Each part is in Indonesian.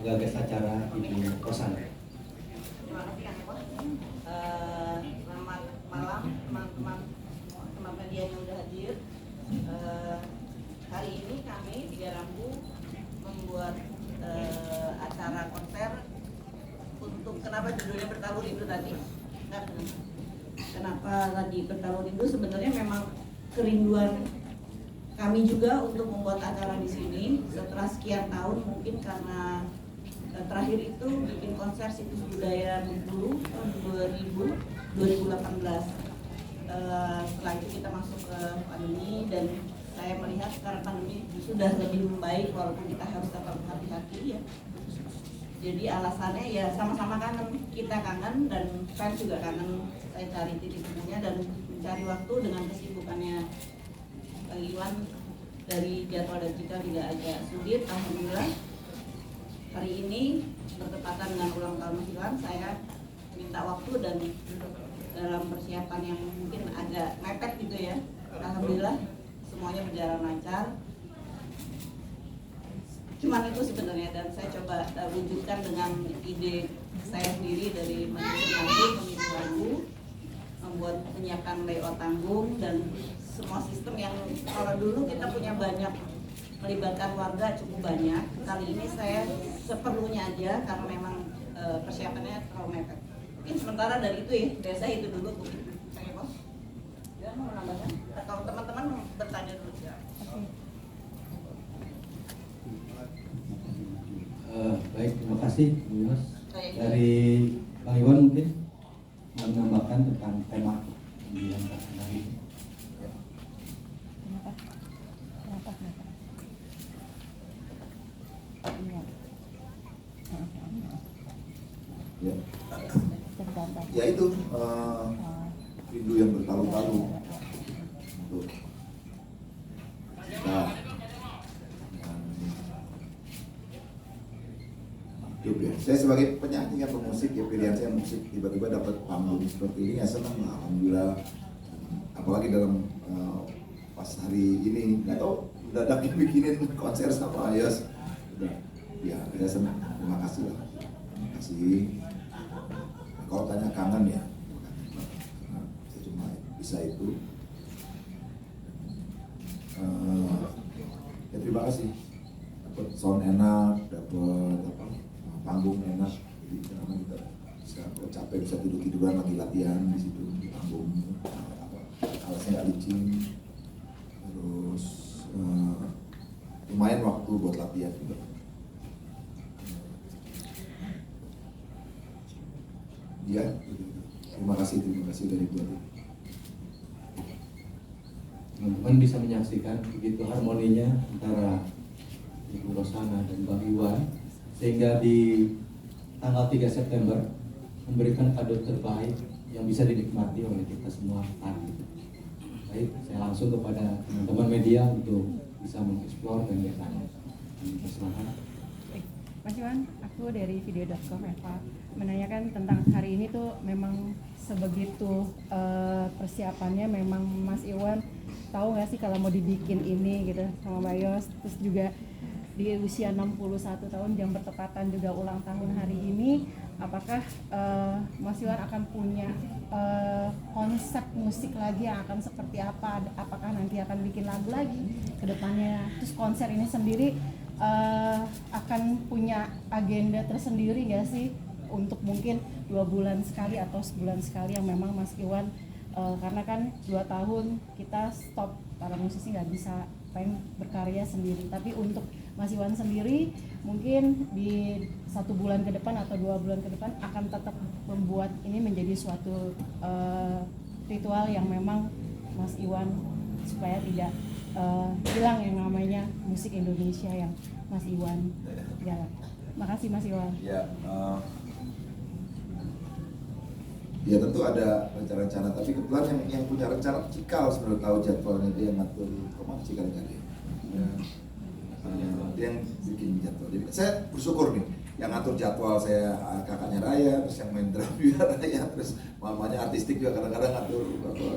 menggagas acara Ibu Rosana. Terima kasih Kang Eko. Selamat malam teman-teman media yang sudah hadir. Hari ini kami Tiga Rambu membuat acara konser untuk kenapa judulnya Bertabuh Rindu tadi. Kenapa tadi Bertabuh Rindu? Sebenarnya memang kerinduan kami juga untuk membuat acara di sini setelah sekian tahun, mungkin karena terakhir itu bikin konser situs budaya dulu tahun 2018. Setelah itu kita masuk ke pandemi dan saya melihat sekarang pandemi sudah lebih membaik walaupun kita harus tetap hati-hati ya. Jadi alasannya ya sama-sama kangen, kita kangen dan fans juga kangen. Saya cari titik temunya dan mencari waktu dengan kesibukannya Bang Iwan dari jadwal dan jika tidak agak sulit. Alhamdulillah hari ini bertepatan dengan ulang tahun Mas Iwan, saya minta waktu dan dalam persiapan yang mungkin agak mepet gitu ya. Alhamdulillah semuanya berjalan lancar. Cuman itu sebenarnya, dan saya coba wujudkan dengan ide saya sendiri dari menyusun lagu, memilih lagu, membuat menyiapkan layout panggung dan semua sistem yang kalau dulu kita punya banyak melibatkan warga cukup banyak. Kali ini saya seperlunya aja karena memang persiapannya terlalu mepet. Mungkin sementara dari itu ya, biasa itu dulu mungkin. Saya Bos. Ya mau menambahkan? Atau teman-teman bertanya dulu ya. Baik, terima kasih Bu Yos. Dari Bang Iwan mungkin menambahkan tentang tema yang diangkat hari ini. Ya itu rindu yang bertalu-talu untuk kita hidup ya. Saya sebagai penyanyi atau musik ya, pilihan saya musik, tiba-tiba dapat panggung seperti ini ya senang, alhamdulillah. Apalagi dalam pas hari ini nggak tahu mendadak bikinin konser sama Ayos, ya saya senang. Terima kasih lah, terima kasih. Kalau tanya kangen ya, saya cuma bisa itu. Ya terima kasih. Dapat sound enak, dapat apa, panggung enak. Jadi karena kita bisa kalau capek bisa tidur-tiduran lagi latihan di situ di panggung. Alasnya nggak licin. Terus lumayan waktu buat latihan juga. Ya, terima kasih dari buat teman-teman bisa menyaksikan begitu harmoninya antara Ibu Rosana dan Bang Iwan, sehingga di tanggal 3 September memberikan kado terbaik yang bisa dinikmati oleh kita semua hari. Baik, saya langsung kepada teman-teman media untuk bisa mengeksplor dan bertanya. Silakan. Mas Iwan, aku dari video.com Eva menanyakan tentang hari ini tuh memang sebegitu persiapannya. Memang Mas Iwan tahu nggak sih kalau mau dibikin ini gitu sama Mbak Yos, terus juga di usia 61 tahun yang bertepatan juga ulang tahun hari ini, apakah Mas Iwan akan punya konsep musik lagi yang akan seperti apa? Apakah nanti akan bikin lagu lagi ke depannya? Terus konser ini sendiri akan punya agenda tersendiri nggak sih untuk mungkin 2 bulan sekali atau sebulan sekali yang memang Mas Iwan karena kan 2 tahun kita stop, para musisi nggak bisa pengen berkarya sendiri, tapi untuk Mas Iwan sendiri mungkin di 1 bulan ke depan atau 2 bulan ke depan akan tetap membuat ini menjadi suatu ritual yang memang Mas Iwan supaya tidak hilang yang namanya musik Indonesia yang Mas Iwan jalan. Makasih Mas Iwan. Ya tentu ada rencana-rencana, tapi kebetulan yang punya rencana Cikal sebenarnya tahu jadwalnya, dia yang ngatur kemana Cikal nggak dia. Dia yang bikin jadwal. Jadi saya bersyukur nih, yang ngatur jadwal saya kakaknya Raya, terus yang main drum juga Raya, terus mamanya artistik juga kadang-kadang ngatur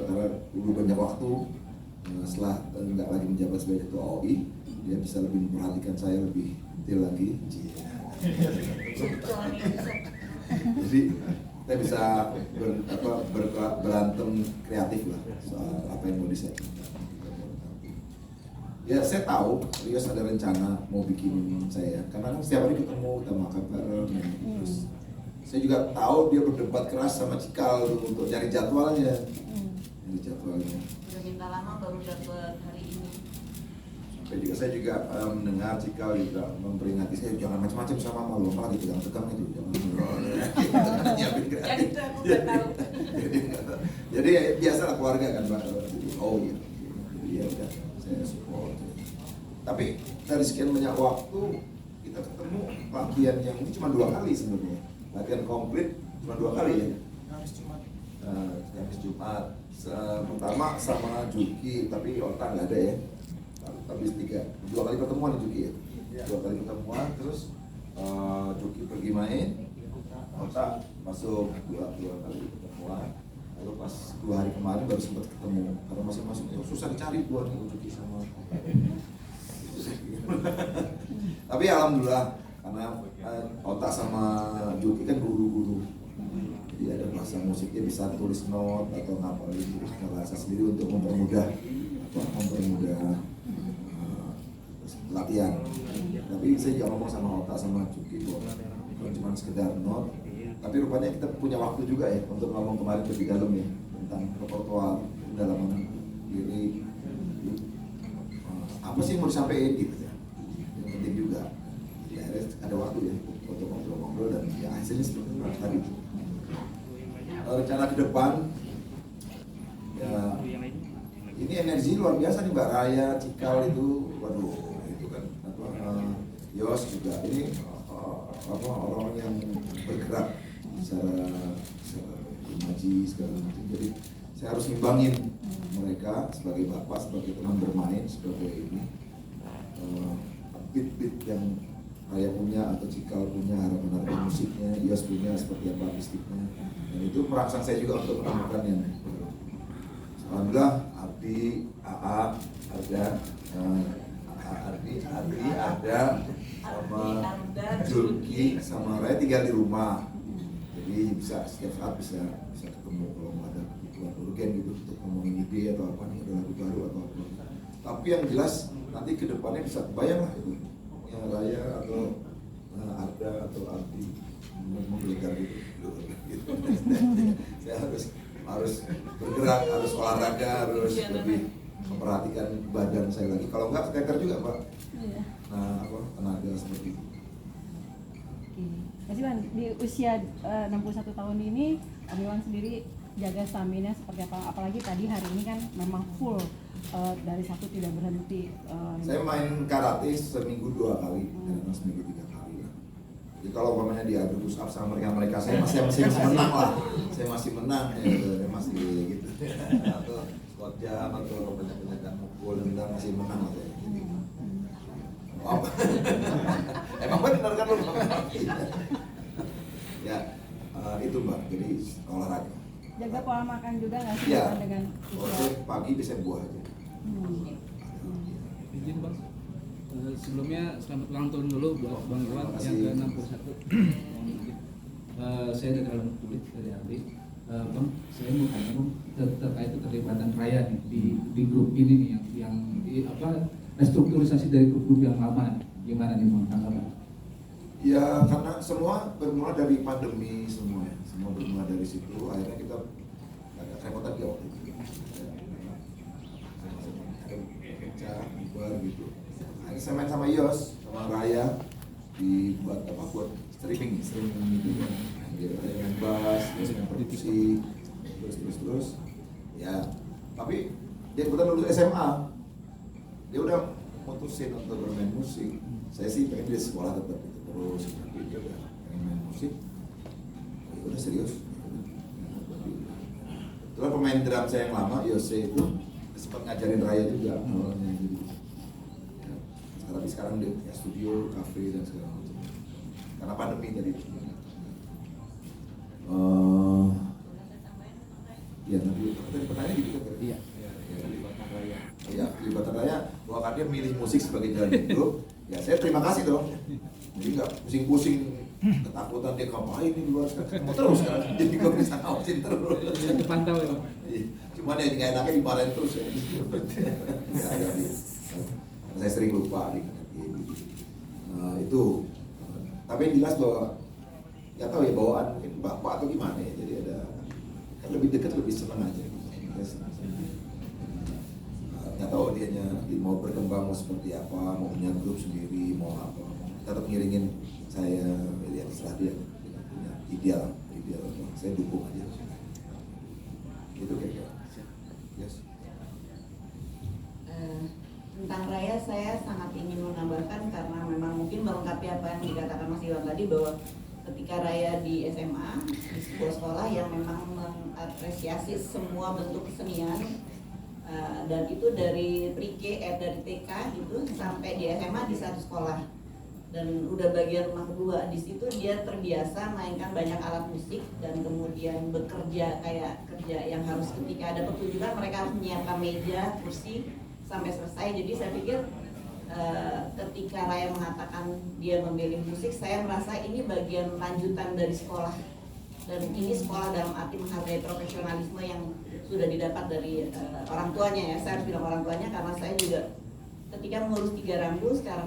karena dulu banyak waktu. Setelah nggak lagi menjabat sebagai ketua OI, dia bisa lebih memperhatikan saya lebih detail lagi. Jadi kita bisa berantem kreatif lah soal apa yang mau diset. Ya saya tahu Rios ada rencana mau bikin saya, karena kan setiap hari ketemu, kita makan bareng. Terus saya juga tahu dia berdebat keras sama Cikal untuk cari jadwalnya. Cari jadwalnya. Udah minta lama baru dapet hari ini. Saya juga mendengar Cikal juga memperingati saya, jangan macam-macam sama mama, lo malah dipegang-pegang itu, jangan nyiapin kreatif. Yang itu aku nggak tahu. Jadi ya, biasalah keluarga kan Pak. Oh iya, jadi ya udah saya support. Tapi dari sekian banyak waktu kita ketemu latihan yang ini cuma 2 kali sebenarnya. Latihan komplit cuma 2 kali ya. Habis Jumat. Pertama sama Juki, tapi Ota nggak ada ya. Habis 2 kali pertemuan Juki ya. 2 kali pertemuan, terus Juki pergi main, Ota masuk 2 kali pertemuan. Lalu pas 2 hari kemarin baru sempat ketemu, karena masing-masing susah dicari buat Juki sama. Tapi alhamdulillah karena Ota sama Juki kan guru-guru, jadi ada bahasa musiknya bisa tulis not atau ngapalin terus bahasa sendiri untuk mempermudah latihan. Tapi saya juga ngomong sama Ota sama Juki bahwa bukan cuma sekedar not, tapi rupanya kita punya waktu juga ya untuk ngomong kemarin lebih dalam ya tentang repertoar, pendalaman lirik, apa sih yang mau disampaikan gitu ya. Yang penting juga ya ada waktu ya untuk ngobrol-ngobrol, dan ya hasilnya seperti tadi. Rencana ke depan ya ini energi luar biasa nih Mbak Raya, Cikal itu, waduh itu kan Yos juga ini orang yang bergerak secara imaji segala macam. Jadi saya harus ngimbangin mereka sebagai bapak, sebagai teman bermain, sebagai ini beat-beat yang Raya punya atau Cikal punya, harapan-harapan musiknya, Yos punya seperti apa artistiknya, dan itu merangsang saya juga untuk menemukan yang alhamdulillah. Ardi, AA ada, Ardi ada, sama Julki sama Raya tinggal di rumah, jadi bisa setiap saat bisa ketemu kalau mau ada kebutuhan urgen gitu untuk ngomongin ide atau apa nih, ada lagu baru atau apa. Tapi yang jelas nanti kedepannya bisa kebayang lah itu yang Raya atau ada atau Ardi menggelegar gitu. Saya harus bergerak, harus olahraga, harus lebih memperhatikan badan saya lagi. Kalau enggak skater juga Pak. Nah, tenaga seperti itu. Mas Iwan, di usia 61 tahun ini, Om Iwan sendiri jaga stamina seperti apa? Apalagi tadi hari ini kan memang full dari satu tidak berhenti. Saya main karate seminggu 2 kali, kadang seminggu 3 kali lah. Jadi kalau umpamanya diadu push up sama mereka saya masih menang lah. Saya masih menang ya, saya masih gitu. Atau squat jam atau banyak-banyakan mukul dan masih menang lah saya. Jadi, apa? Emang benar kan lu? Ya, itu Mbak. Jadi olahraga. Jaga pola makan juga nggak sih Iya. dengan Kalau pagi bisa buah aja. Izin Bang, sebelumnya selamat ulang tahun dulu buat Bang Iwan yang ke-61. Saya dari dalam tulis dari Ardi. Bang, saya mau tanya Bang terkait keterlibatan Raya nih di grup ini nih yang restrukturisasi dari grup yang lama, gimana nih Bang tanggapan? Ya karena semua bermula dari pandemi semua bermula dari situ, akhirnya kita agak repotan di waktu itu. Pecah, bubar gitu. Akhirnya saya main sama Yos, sama Raya buat streaming gitu kan. Dia main bass, dia main produksi, terus. Ya, tapi dia kebetulan lulus SMA. Dia udah mutusin untuk bermain musik. Saya sih pengen dia sekolah tetap gitu terus, tapi dia udah pengen main musik. Ya udah serius. Itulah pemain drum saya yang lama, Yose itu sempat ngajarin Raya juga awalnya gitu. Ya, tapi sekarang dia punya studio, cafe dan segala macam. Karena pandemi tadi. Ya tadi pertanyaan gitu kan? Iya. Ya, pelibatan Raya bahwa kan dia milih musik sebagai jalan hidup. Ya saya terima kasih dong. Jadi nggak pusing-pusing ketakutan dia ngapain di luar sekarang terus kan, jadi nggak bisa ngawasin terus. Dipantau ya Pak. Cuman ya nggak enaknya dimarahin terus ya. Nggak ada nih. Saya sering lupa nih. Itu. Tapi yang jelas bahwa nggak tahu ya bawaan mungkin bapak atau gimana ya. Jadi ada kan lebih dekat lebih senang aja. Saya senang. Nggak tahu dia mau berkembang mau seperti apa, mau punya grup sendiri, mau apa. Tetap ngiringin saya ya setelah dia punya ideal. Saya dukung aja. Gitu kayaknya. Yes. Tentang Raya saya sangat ingin menambahkan karena memang mungkin melengkapi apa yang dikatakan Mas Iwan tadi bahwa ketika Raya di SMA di sebuah sekolah yang memang mengapresiasi semua bentuk kesenian dan itu dari pre-K, dari TK gitu sampai di SMA di satu sekolah dan udah bagian rumah kedua. Di situ dia terbiasa mainkan banyak alat musik dan kemudian bekerja kayak kerja yang harus ketika ada pertunjukan mereka harus menyiapkan meja, kursi sampai selesai. Jadi saya pikir ketika Raya mengatakan dia memilih musik, saya merasa ini bagian lanjutan dari sekolah dan ini sekolah dalam arti menghargai profesionalisme yang sudah didapat dari orang tuanya ya. Saya harus bilang orang tuanya karena saya juga ketika mengurus 3 rambu secara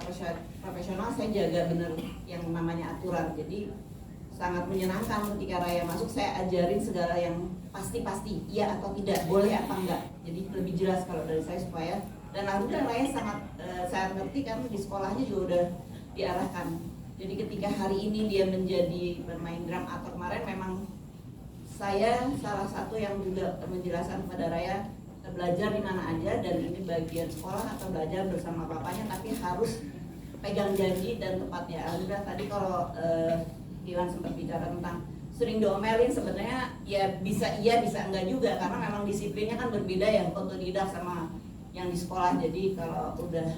profesional saya jaga benar yang namanya aturan. Jadi sangat menyenangkan ketika Raya masuk saya ajarin segala yang pasti iya atau tidak, boleh apa enggak. Jadi lebih jelas kalau dari saya supaya dan alhamdulillah Raya sangat ngerti karena di sekolahnya juga udah diarahkan. Jadi ketika hari ini dia menjadi bermain drum atau kemarin memang saya salah satu yang juga menjelaskan kepada Raya belajar di mana aja dan ini bagian sekolah atau belajar bersama papanya tapi harus pegang janji dan tepatnya. Alhamdulillah tadi kalau Iwan sempat bicara tentang sering diomelin sebenarnya ya bisa iya bisa enggak juga karena memang disiplinnya kan berbeda ya otodidak sama yang di sekolah. Jadi kalau udah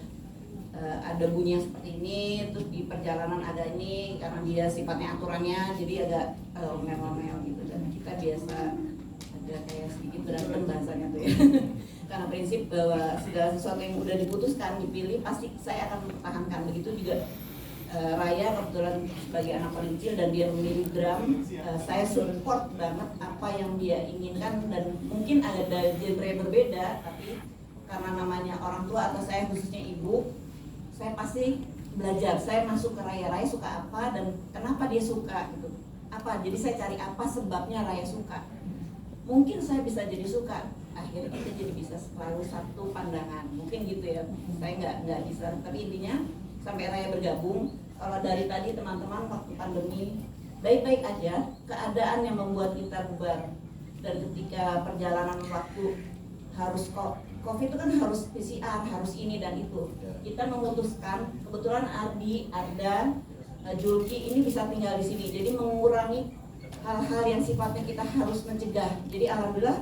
ada bunyi yang seperti ini terus di perjalanan ada ini karena dia sifatnya aturannya jadi agak omel-omel gitu dan kita biasa ada kayak sedikit berantem bahasanya tuh ya karena prinsip bahwa segala sesuatu yang udah diputuskan dipilih pasti saya akan mempertahankan. Begitu juga Raya kebetulan sebagai anak paling kecil dan dia memilih drum, saya support banget apa yang dia inginkan dan mungkin ada genre berbeda tapi karena namanya orang tua atau saya khususnya ibu, saya pasti belajar. Saya masuk ke Raya suka apa dan kenapa dia suka gitu. Apa? Jadi saya cari apa sebabnya Raya suka. Mungkin saya bisa jadi suka, akhirnya kita jadi bisa selalu satu pandangan. Mungkin gitu ya. Saya nggak bisa. Tapi intinya sampai Raya bergabung. Kalau dari tadi teman-teman waktu pandemi baik-baik aja, keadaan yang membuat kita bubar. Dan ketika perjalanan waktu harus COVID itu kan harus PCR, harus ini dan itu. Kita memutuskan, kebetulan Ardi, Arda, Julki ini bisa tinggal di sini. Jadi mengurangi hal-hal yang sifatnya kita harus mencegah. Jadi alhamdulillah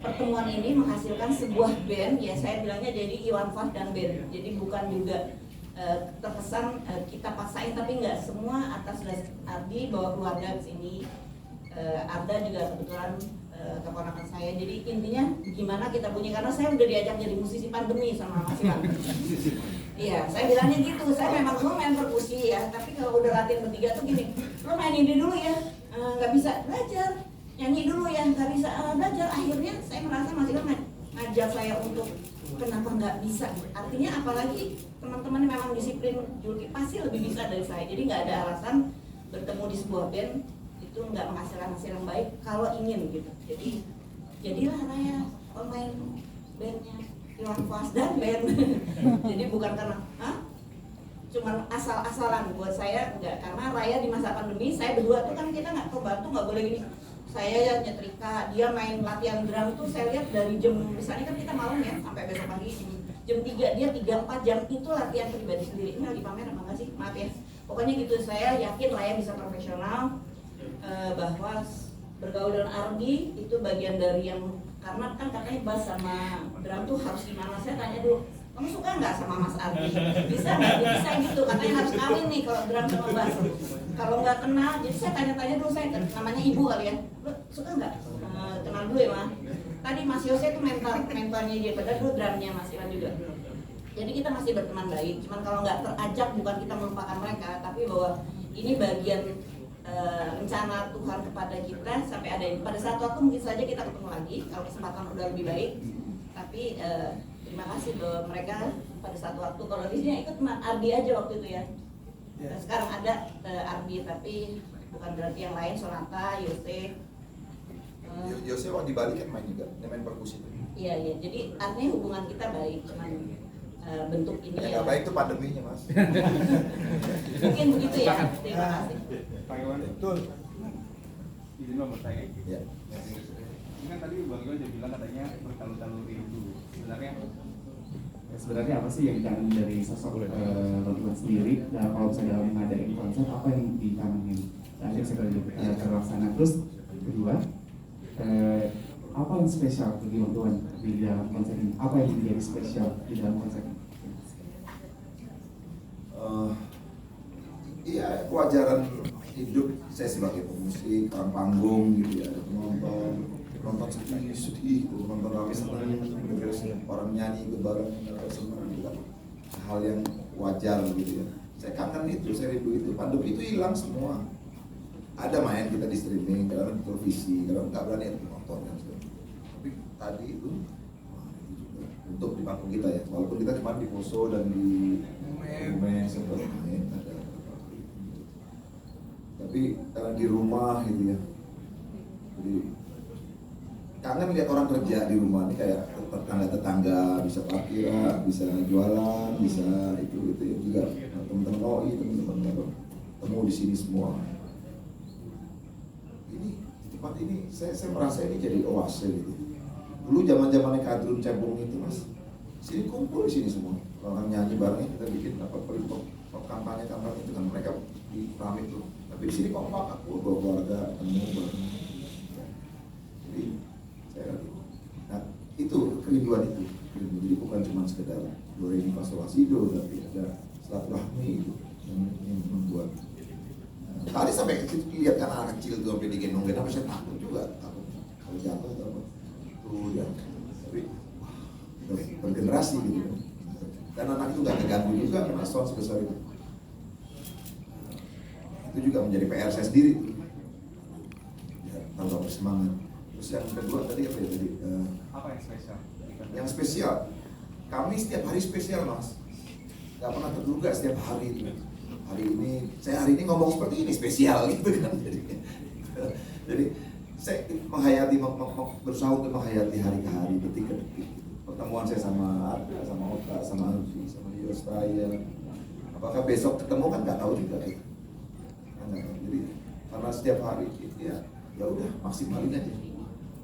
pertemuan ini menghasilkan sebuah band. Ya saya bilangnya jadi Iwan Fah dan band. Jadi bukan juga terkesan kita paksain tapi enggak, semua atas dasar Ardi bawa keluarga ke sini. Arda juga kebetulan keponakan saya. Jadi intinya gimana kita bunyi karena saya udah diajak jadi musisi pandemi sama Mas Iwan. Iya, saya bilangnya gitu. Saya memang dulu main perkusi ya, tapi kalau udah latihan bertiga tuh gini, lo main ini dulu ya, nggak bisa belajar, nyanyi dulu ya, nggak bisa belajar. Akhirnya saya merasa Mas Iwan ngajak saya untuk kenapa nggak bisa. Artinya apalagi teman-teman yang memang disiplin Julki pasti lebih bisa dari saya. Jadi nggak ada alasan bertemu di sebuah band itu nggak menghasilkan hasil yang baik kalau ingin gitu. Jadi jadilah Raya pemain bandnya Iwan Fals dan band. Jadi bukan karena cuman asal-asalan buat saya enggak, karena Raya di masa pandemi saya berdua tuh kan kita nggak kebantu, nggak boleh gini. Saya nyetrika, dia main latihan drum tuh saya lihat dari jam misalnya kan kita malam ya sampai besok pagi jam 3 dia 3-4 jam itu latihan pribadi sendiri. Ini lagi pamer apa enggak sih? Maaf ya. Pokoknya gitu, saya yakin Raya bisa profesional. Bahwa bergaul dengan Ardi itu bagian dari yang karena kan katanya bass sama drum tuh harus gimana. Saya tanya dulu, kamu suka nggak sama Mas Ardi? Bisa nggak? Bisa gitu, katanya harus kawin nih kalau drum sama bass. Kalau nggak kenal, jadi saya tanya-tanya dulu, saya namanya ibu kali ya, lo suka nggak? Kenal dulu ya Ma. Tadi Mas Yose itu mentornya dia, padahal dulu drumnya Mas Iwan juga. Jadi kita masih berteman baik, cuman kalau nggak terajak bukan kita melupakan mereka, tapi bahwa ini bagian rencana Tuhan kepada kita sampai ada ini. Pada saat waktu mungkin saja kita ketemu lagi kalau kesempatan udah lebih baik. Tapi terima kasih bahwa mereka pada saat waktu, kalau di sini ikut cuma Ardi aja waktu itu ya. Nah, sekarang ada Ardi, tapi bukan berarti yang lain, Sonata, Yose. Yose waktu di Bali kan main juga, dia main perkusi. Iya, jadi artinya hubungan kita baik, cuman bentuk ini Yang ya. nggak baik itu pandeminya, Mas. Mungkin begitu ya. Terima kasih. Pak Iwan, betul. Izin mau bertanya. Ya. Ini kan tadi Bang Iwan juga bilang katanya bertalur-talur rindu. Sebenarnya apa sih yang dikangen dari sosok Bang Iwan sendiri? Dan kalau misalnya dalam mengadain konser, apa yang dikangenin? Akhirnya saya terlaksana. Terus kedua, apa yang spesial bagi Bang Iwan di dalam konser ini? Apa yang menjadi spesial di dalam konser ini? Iya, kewajaran hidup saya sebagai pemusik, orang panggung gitu ya, ada penonton sedih, penonton rame senang, terus orang nyanyi ikut bareng senang, itu kan hal yang wajar gitu ya. Saya kangen itu, saya rindu itu. Pandemi itu hilang semua. Ada main kita di streaming, kadang di televisi, kadang nggak berani nonton kan. Tapi tadi itu, itu juga untuk di panggung kita ya, walaupun kita cuma di Poso dan di Bume sempat main ada. Tapi karena di rumah gitu ya, jadi kangen lihat orang kerja di rumah ini, kayak tetangga bisa parkiran, bisa jualan, bisa itu gitu ya juga teman-teman OI, teman-teman ketemu di sini semua. Ini tempat ini saya merasa ini jadi oase gitu. Dulu zaman-zamannya kadrun cebong itu Mas, sini kumpul di sini semua orang nyanyi bareng, kita bikin apa pelipok kampanye itu kan mereka di rame tuh. Tapi di sini kompak, aku keluarga ketemu bareng. Jadi saya nah itu kerinduan itu. Jadi bukan cuma sekedar do re mi fa sol la si do, tapi ada silaturahmi itu yang membuat. Tadi sampai lihat kan anak kecil tuh sampai digendong-gendong, saya takut juga, takut kalau jatuh atau apa. Tuh ya, tapi bergenerasi gitu. Dan anak itu nggak terganggu juga karena sound sebesar itu. Itu juga menjadi PR saya sendiri. Ya, tambah bersemangat. Terus yang kedua tadi apa ya tadi? Apa yang spesial? Yang spesial, kami setiap hari spesial Mas. Gak pernah terduga setiap hari itu. Hari ini, saya hari ini ngomong seperti ini spesial gitu kan. Jadi saya menghayati, berusaha untuk menghayati hari ke hari, detik ke detik. Pertemuan saya sama Arda, sama Oka, sama Alfi, sama Yos Raya. Apakah besok ketemu kan nggak tahu juga ya. Jadi karena setiap hari ya udah maksimalin aja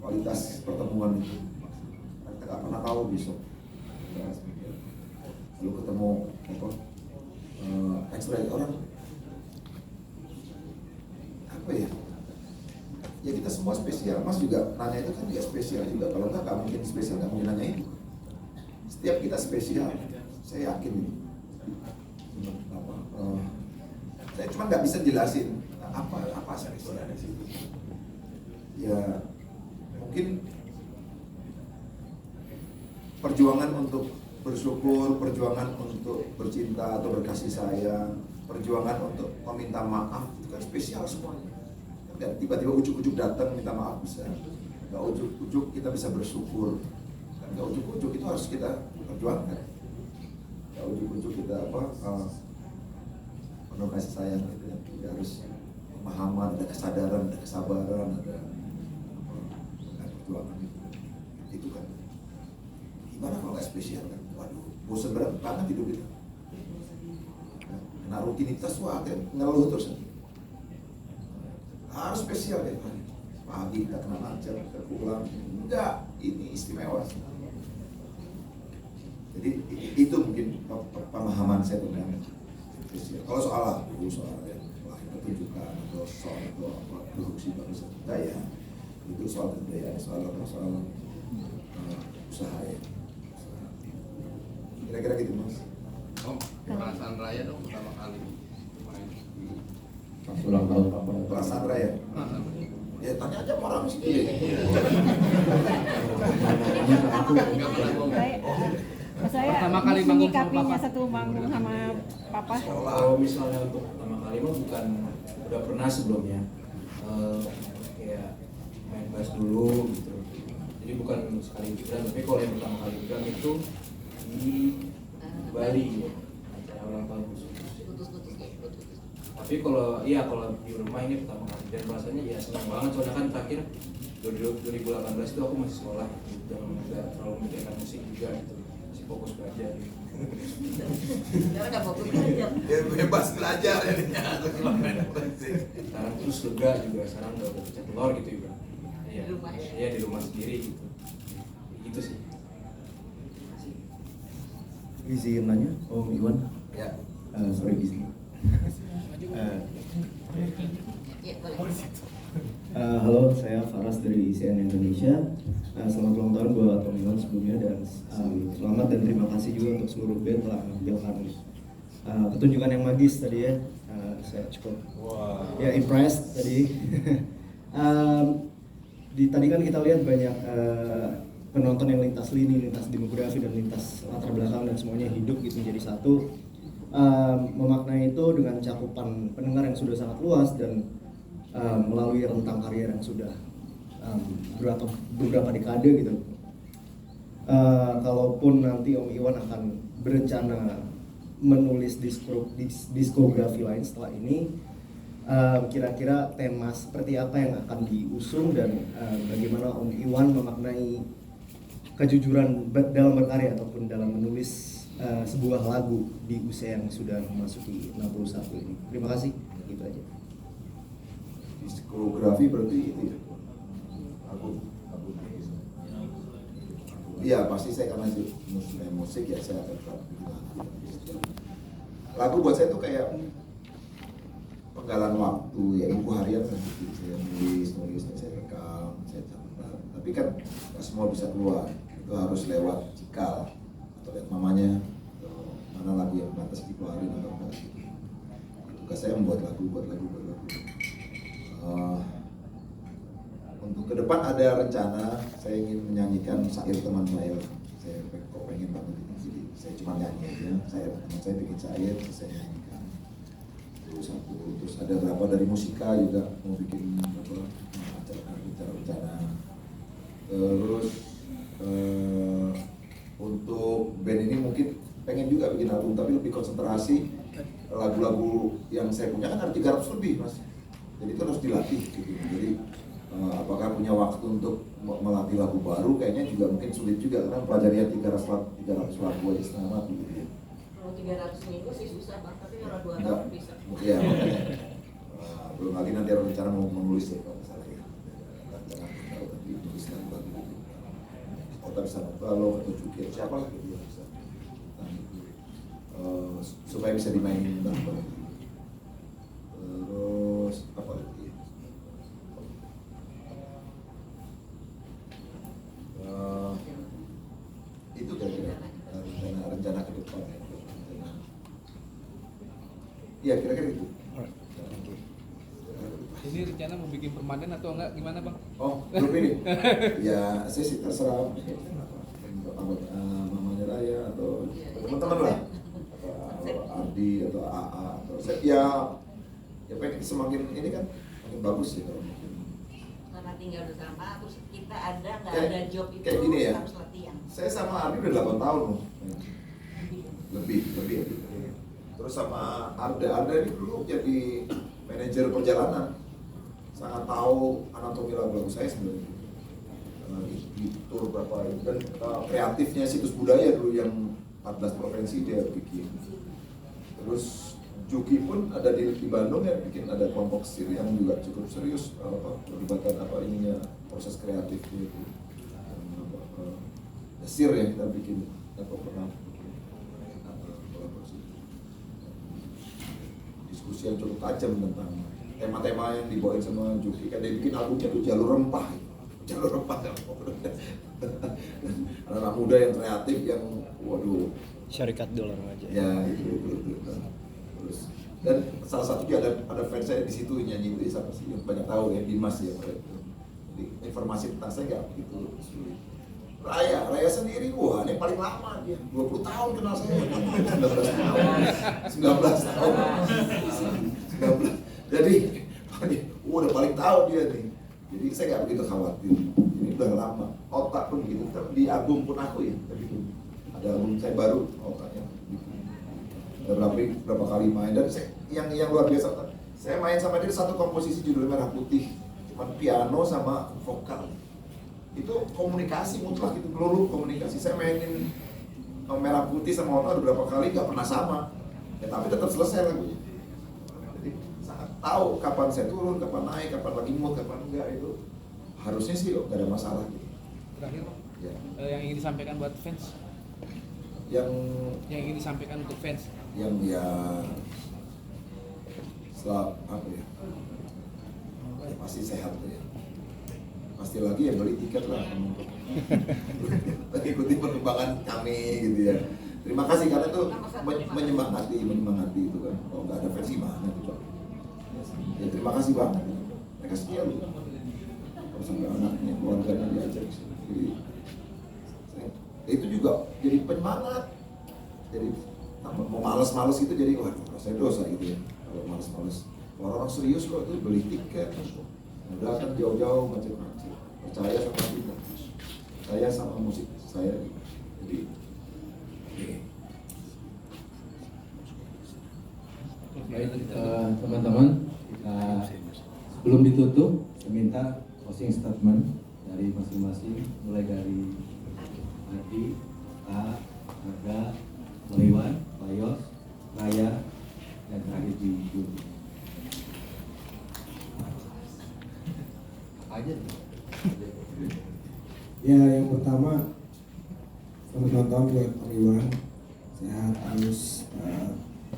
kualitas pertemuan itu. Kita nggak pernah tahu besok. Lalu ketemu ekspresi orang apa ya? Ya kita semua spesial. Mas juga nanya itu kan dia spesial juga. Kalau nggak mungkin spesial, nggak mungkin nanya itu. Setiap kita spesial, saya yakin ini. Saya cuma nggak bisa jelasin apa spesial di situ. Ya mungkin perjuangan untuk bersyukur, perjuangan untuk bercinta atau berkasih sayang, perjuangan untuk meminta maaf itu kan spesial semuanya. Dan tiba-tiba ujuk-ujuk datang minta maaf bisa, nggak ujuk-ujuk kita bisa bersyukur, kan nggak ujuk-ujuk itu harus kita perjuangkan. Nggak ujuk-ujuk kita penuh kasih sayang gitu ya. Kita harus pemahaman, ada kesadaran, ada kesabaran, ada perjuangan itu kan. Gimana kalau nggak spesial kan? Waduh, bosan banget hidup kita. Kena rutinitas, wah ngeluh terus. Harus spesial deh. Pagi kita kena macet, kita pulang. Enggak, ini istimewa. Jadi itu mungkin pemahaman saya tentang spesial. Kalau soal lagu, soal pertunjukan atau soal produksi bangsa kita ya, itu soal kebudayaan, soal usaha ya. Kira-kira gitu Mas. Perasaan raya dong pertama kali main di Pas ulang tahun kapan? Perasaan raya. Ya tanya aja sama orang sini. Enggak pernah ngomong. Saya Pertama kali manggung sama menyikapinya Papa. satu manggung sama Papa. Kalau misalnya untuk pertama kali mah bukan, udah pernah sebelumnya kayak main bass dulu gitu. Jadi bukan sekali gibran, tapi kalau yang pertama kali gibran itu di Bali ya, acara ulang tahun khusus. Tapi kalau di rumah ini pertama kali dan rasanya ya senang banget soalnya kan terakhir 2018 itu aku masih sekolah gitu, dan nggak terlalu memikirkan musik juga gitu, masih fokus belajar gitu. Ya udah fokus belajar. Ya bebas belajar jadinya. Sekarang terus lega juga, sekarang udah pecah telur gitu juga. Iya, Di rumah ya? iya di rumah sendiri gitu. Gitu sih. Izin nanya, Om Iwan. Ya. Sorry izin. Ya boleh. Halo, saya Faras dari ICN Indonesia. Selamat ulang tahun buat Om Iwan sebelumnya dan selamat dan terima kasih juga untuk seluruh band telah menampilkan pertunjukan yang magis tadi ya. Saya cukup ya impressed tadi. Tadi kan kita lihat banyak penonton yang lintas lini, lintas demografi dan lintas latar belakang dan semuanya hidup gitu menjadi satu. Memaknai itu dengan cakupan pendengar yang sudah sangat luas dan melalui rentang karier yang sudah beberapa dekade gitu. Kalaupun nanti Om Iwan akan berencana menulis diskografi lain setelah ini, kira-kira tema seperti apa yang akan diusung dan bagaimana Om Iwan memaknai kejujuran dalam berkarya ataupun dalam menulis sebuah lagu di usia yang sudah memasuki 61 ini. Terima kasih, gitu aja. Diskografi berarti itu ya? Aku iya pasti saya karena musik ya saya akan lagu buat saya tuh kayak penggalan waktu ya, buku harian gitu. Saya nulis saya rekam, saya catat, tapi kan nggak semua bisa keluar, itu harus lewat cikal atau lihat mamanya mana lagu yang pantas dikeluarin atau enggak gitu. Tugas saya membuat lagu. Untuk ke depan ada rencana saya ingin menyanyikan syair teman saya. Saya kok pengen banget ini, jadi saya cuma nyanyi aja. Teman saya bikin syair, saya nyanyikan. Terus ada berapa dari musika juga mau bikin acara-acara. Terus untuk band ini mungkin pengen juga bikin album, tapi lebih konsentrasi lagu-lagu yang saya punya kan ada 300 lebih mas. Jadi itu harus dilatih gitu. Jadi apakah punya waktu untuk melatih lagu baru kayaknya juga mungkin sulit juga karena pelajari 300 lagu aja setengah mati gitu ya. Kalau 300 minggu sih susah Pak, tapi kalau 2 Enggak. tahun bisa. Iya makanya belum lagi nanti ada rencana mau menulis ya kalau misalnya ya. Jangan tahu tapi nulis lagu gitu. Kota bisa kalau atau Jukir siapa lah gitu ya bisa. Supaya bisa dimainin bareng. Terus apa lagi? Itu kira-kira rencana ke depan. Iya kira-kira itu. Ini rencana mau bikin permanen atau enggak gimana Bang? Oh, grup ini? Ya, saya sih terserah. Mamanya Raya atau teman-teman lah. Atau Ardi atau AA atau saya ya pengen semakin ini kan makin bagus ya kalau mungkin. Karena tinggal bersama, terus kita ada nggak Kayak- ada job itu kayak gini ya. harus latihan. Saya sama Ardi udah 8 tahun loh. Lebih. Terus sama Arda ini dulu jadi manajer perjalanan. Sangat tahu anatomi lagu-lagu saya sebenarnya. Di tour berapa itu dan kreatifnya situs budaya dulu yang 14 provinsi dia bikin. Terus Juki pun ada di Bandung ya bikin ada kelompok sir yang juga cukup serius melibatkan proses kreatifnya itu. Sir ya kita bikin pernah kolaborasi. Diskusi yang cukup tajam tentang tema-tema yang dibawain sama Juki. Kan dia bikin albumnya tuh jalur rempah. Anak muda yang kreatif yang waduh Syarikat dolar aja. ya itu. Terus dan salah satu juga ada fans saya di situ nyanyi itu siapa sih yang banyak tahu ya Dimas ya. Jadi informasi tentang saya nggak begitu sulit. Raya sendiri, wah ini paling lama dia, 20 tahun kenal saya, 19 tahun, 19 tahun, 19. Jadi, udah paling tahu dia nih. Jadi saya nggak begitu khawatir. Ini udah lama. Otak pun begitu. Di album pun aku ya, begitu. Ada album saya baru, otaknya. Ada berapa kali main dan yang luar biasa. Saya main sama dia satu komposisi judulnya Merah Putih, cuman piano sama vokal. Itu komunikasi mutlak, itu peluru komunikasi. Saya mainin Merah Putih sama Otak beberapa kali nggak pernah sama, ya, tapi tetap selesai lagunya. Jadi sangat tahu kapan saya turun, kapan naik, kapan lagi mood, kapan enggak, itu harusnya sih nggak ada masalah gitu. Terakhir Pak, Ya. yang ingin disampaikan buat fans, Yang ingin disampaikan untuk fans. ya setelah apa ya, pasti sehat ya. Pasti lagi ya beli tiket lah untuk ikuti perkembangan kami gitu ya. Terima kasih karena itu menyemangati itu kan. Kalau nggak ada versi mana itu Pak. Ya terima kasih banget. Mereka setia loh. Kalau sampai anaknya, keluarganya diajak. Jadi, itu juga jadi penyemangat. Jadi mau males-males gitu jadi wah saya dosa gitu ya. Kalau males-males. Orang-orang serius kok itu beli tiket. Udah kan jauh-jauh macam-macam. Percaya sama kita, percaya sama musik saya. Jadi, Baik, teman-teman, kita sebelum ditutup, saya minta closing statement dari masing-masing, mulai dari Adi, A, Arga, Iwan, Bayos, Raya, dan terakhir di Juni. Aja. Ya, yang pertama selamat ulang tahun buat Om Iwan, sehat terus,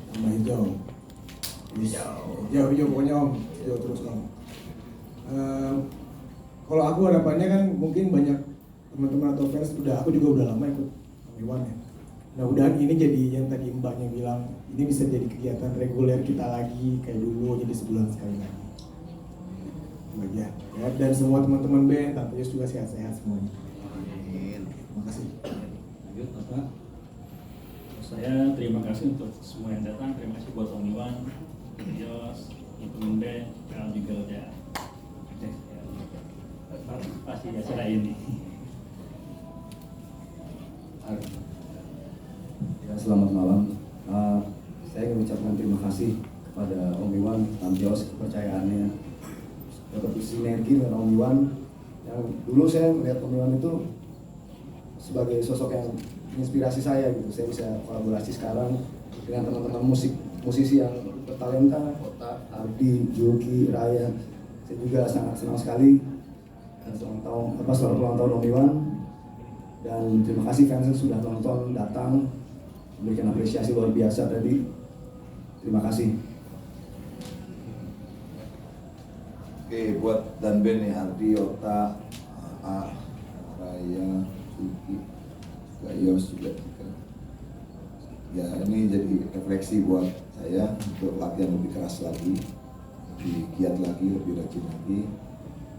tambah hijau, pokoknya Om, hijau terus Om. Kalau aku harapannya kan mungkin banyak teman-teman atau fans aku juga udah lama ikut Om Iwan ya. Mudah-mudahan ini jadi yang tadi Mbaknya bilang, ini bisa jadi kegiatan reguler kita lagi kayak dulu, jadi sebulan sekali lagi. Ya, dan semua teman-teman band, Tante Yus juga sehat-sehat semuanya. Amin. Terima kasih. Lanjut, Bapak. Saya terima kasih untuk semua yang datang. Terima kasih buat Om Iwan, Yos, teman band, Kal juga udah partisipasi di acara ini. Ya, selamat malam. Saya ingin mengucapkan terima kasih kepada Om Iwan, Tante Yos, kepercayaannya. Dapat sinergi dengan Om Iwan. Yang dulu saya melihat Om Iwan itu sebagai sosok yang menginspirasi saya gitu. Saya bisa kolaborasi sekarang dengan teman-teman musisi yang bertalenta, Otak, Ardi, Joki, Raya. Saya juga sangat senang sekali selamat ulang tahun Om Iwan. Dan terima kasih fans yang sudah nonton, datang, memberikan apresiasi luar biasa tadi. Terima kasih. Oke, buat dan band nih, Ardi, Ota, A, Raya, Suki, Gayos juga. Ya, ini jadi refleksi buat saya untuk latihan lebih keras lagi, lebih giat lagi, lebih rajin lagi.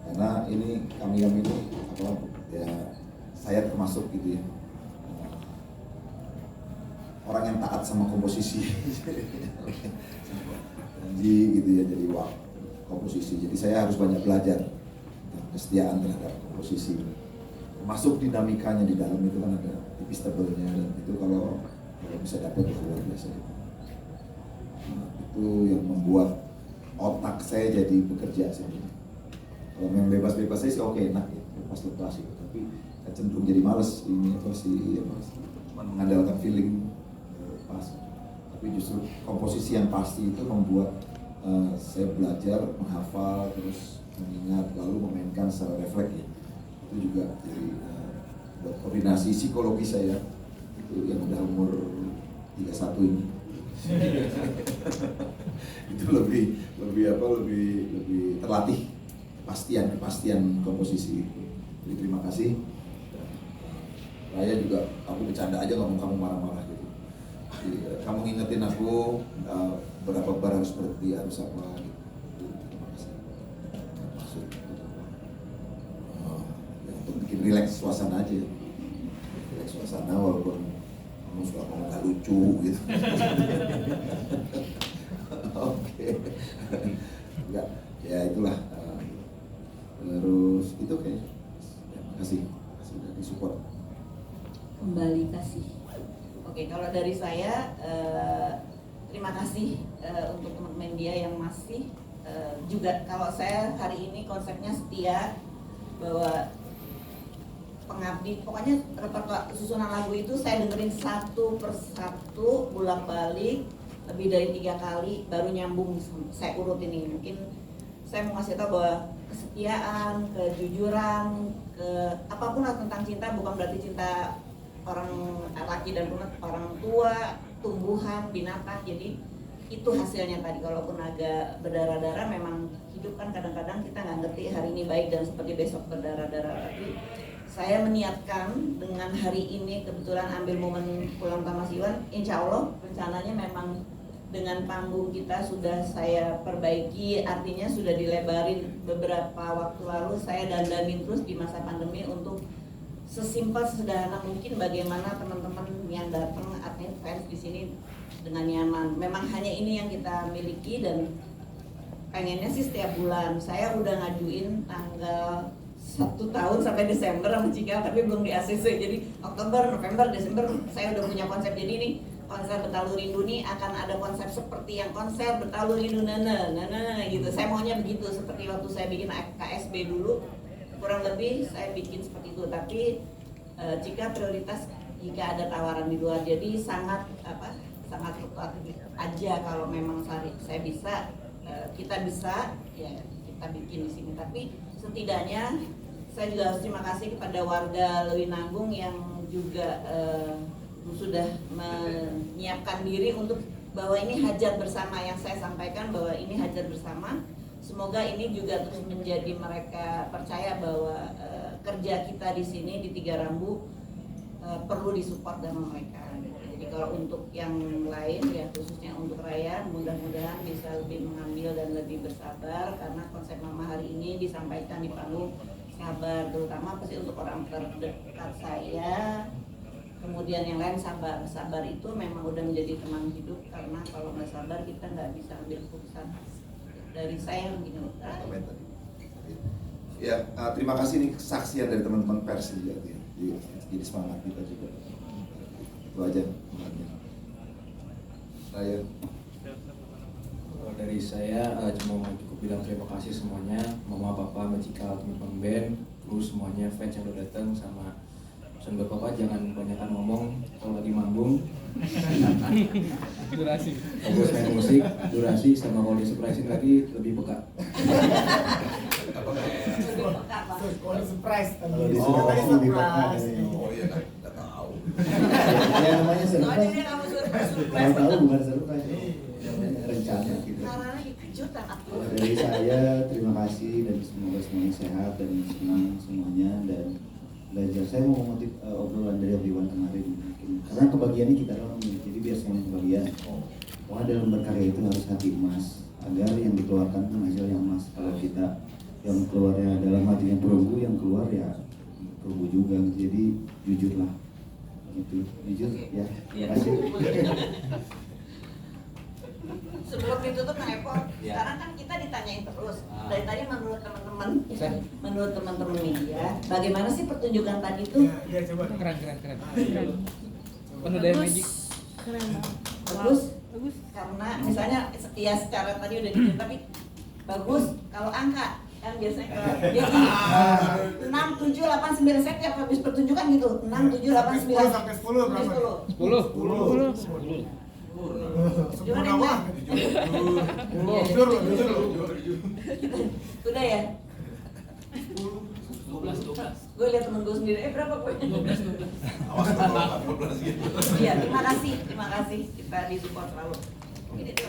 Karena ini kami ini apa ya, saya termasuk gitu ya, orang yang taat sama komposisi, janji gitu ya, jadi komposisi. Jadi saya harus banyak belajar kesetiaan terhadap komposisi. Termasuk dinamikanya di dalam itu kan ada tipis tebalnya, dan itu kalau bisa dapat luar biasa. Nah, itu yang membuat otak saya jadi bekerja sebenarnya. Kalau yang bebas-bebas saya sih oke, enak ya, lepas-lepas itu. Tapi cenderung jadi males ini atau si ya, cuma mengandalkan feeling pas. Tapi justru komposisi yang pasti itu membuat saya belajar menghafal, terus mengingat, lalu memainkan secara refleks ya. Itu juga jadi buat koordinasi psikologi saya itu yang udah umur 31 ini. Itu lebih terlatih kepastian komposisi itu. Jadi terima kasih. Raya juga, aku bercanda aja ngomong kamu marah-marah gitu. Jadi, kamu ngingetin aku berapa bar harus berhenti, harus apa gitu. Terima kasih. Maksud ya, untuk bikin rileks suasana aja. suka nggak lucu gitu. Oke, enggak, ya itulah. Terus itu kayak, ya, makasih udah disupport. Kembali kasih. Oke, kalau dari saya terima kasih untuk teman-teman media yang masih juga. Kalau saya hari ini konsepnya setia, bahwa pengabdi, pokoknya repertoire susunan lagu itu saya dengerin satu persatu, bolak-balik lebih dari 3 kali baru nyambung. Saya urut ini, mungkin saya mau ngasih tahu bahwa kesetiaan, kejujuran, apapun lah tentang cinta, bukan berarti cinta orang laki dan orang tua, tumbuhan, binatang. Jadi itu hasilnya tadi, kalaupun agak berdarah-darah, memang hidup kan kadang-kadang kita nggak ngerti hari ini baik dan seperti besok berdarah-darah. Tapi saya meniatkan dengan hari ini kebetulan ambil momen ulang tahun Mas Iwan, insya Allah rencananya memang dengan panggung kita sudah saya perbaiki, artinya sudah dilebarin beberapa waktu lalu. Saya dandanin terus di masa pandemi untuk sesimpel sesederhana mungkin bagaimana teman-teman yang datang, artinya fans di sini dengan nyaman. Memang hanya ini yang kita miliki dan pengennya sih setiap bulan. Saya udah ngajuin tanggal 1 tahun sampai Desember sama Cika, tapi belum di ACC. Jadi Oktober, November, Desember saya udah punya konsep. Jadi ini konser Bertalu Rindu nih akan ada konsep seperti yang konser Bertalu Rindu nana gitu. Saya maunya begitu, seperti waktu saya bikin KSB dulu, kurang lebih saya bikin seperti itu. Tapi jika prioritas jika ada tawaran di luar, jadi sangat fluktuatif aja. Kalau memang saya bisa, kita bisa, ya kita bikin di sini. Tapi setidaknya saya juga harus terima kasih kepada warga Lewinanggung yang juga sudah menyiapkan diri untuk bahwa ini hajat bersama. Yang saya sampaikan bahwa ini hajat bersama. Semoga ini juga terus menjadi mereka percaya bahwa kerja kita di sini di Tiga Rambu perlu disupport sama mereka. Jadi kalau untuk yang lain, ya khususnya untuk Raya, mudah-mudahan bisa lebih mengambil dan lebih bersabar, karena konsep Mama hari ini disampaikan di panggung sabar, terutama pasti untuk orang terdekat saya. Kemudian yang lain sabar. Sabar itu memang udah menjadi teman hidup, karena kalau nggak sabar kita nggak bisa ambil keputusan. Dari saya begini. Ya, terima kasih nih kesaksian dari teman-teman pers juga ya. Jadi semangat kita juga. Itu aja. Saya. Kalau dari saya cuma mau cukup bilang terima kasih semuanya, mama, papa, Macika, teman-teman band, terus semuanya fans yang udah datang, sama pesan buat papa jangan kebanyakan ngomong kalau lagi manggung. Durasi. Fokus main musik, durasi, sama kalau di surprisein lagi lebih peka. Kalau di surprise kan. Kalau di surprise lebih peka. Oh iya, nggak tahu. Ya namanya surprise. Kalau tahu bukan surprise. Namanya rencana gitu. Kalau dari saya terima kasih dan semoga semuanya sehat dan senang semuanya dan belajar. Saya mau mengutip obrolan dari Obi-Wan kemarin mungkin. Karena kebahagiaan kita orang, jadi biar semuanya kebahagiaan. Pokoknya dalam berkarya itu harus hati emas agar yang dikeluarkan menghasil yang emas. Kalau kita yang keluarnya dalam hatinya perunggu, yang keluar ya perunggu juga. Jadi jujurlah, gitu. Jujur ya. Terima kasih. Sebelum ditutup Kang Epon, sekarang kan kita ditanyain terus. Dari tadi menurut teman-teman media, bagaimana sih pertunjukan tadi itu? Ya, coba. Keren. Penuh daya magic. Keren banget. Bagus. Karena misalnya ya secara tadi udah dijelasin, tapi bagus kalau angka kan biasanya kalau dia gini 6, 7, 8, 9 set tiap habis pertunjukan gitu 6, 7, 8, 9 sampai 10 berapa? 10. Gimana yang lain? Jujur. Udah ya? 12. Gue lihat temen gue sendiri, berapa gue? 12. Awas kalau 12 gitu. Iya, terima kasih kita disupport selalu. Ini tuh.